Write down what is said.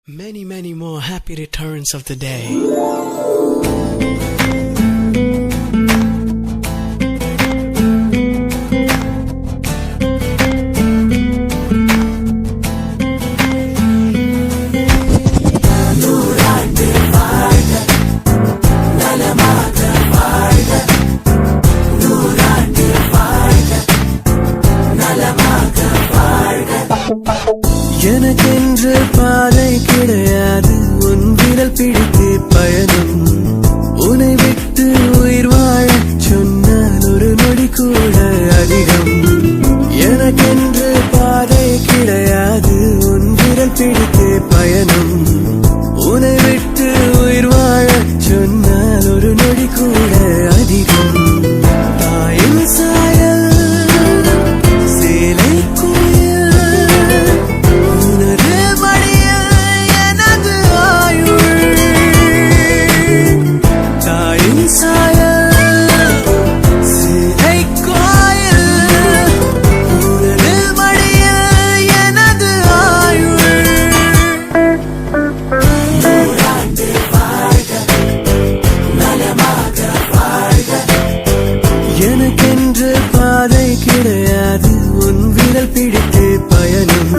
Many more happy returns of the day. எனக்கென்று பாதை கிடையாது, உன் விரல் பிடித்து பயணம். உன்னை விட்டு உயிர் வாழச் சொன்னால் ஒரு நொடி கூட அதிகம். எனக்கென்று பாதை கிடையாது, உன் விரல் பிடித்து பயணம். உன்னை விட்டு உயிர் வாழச் சொன்னால் ஒரு நொடி கூட அதிகம். தாயின் சாயல் சேலை கோயில், எனக்கென்று பாதை கிடையாது, உன் விரல் பிடித்து பயணம்.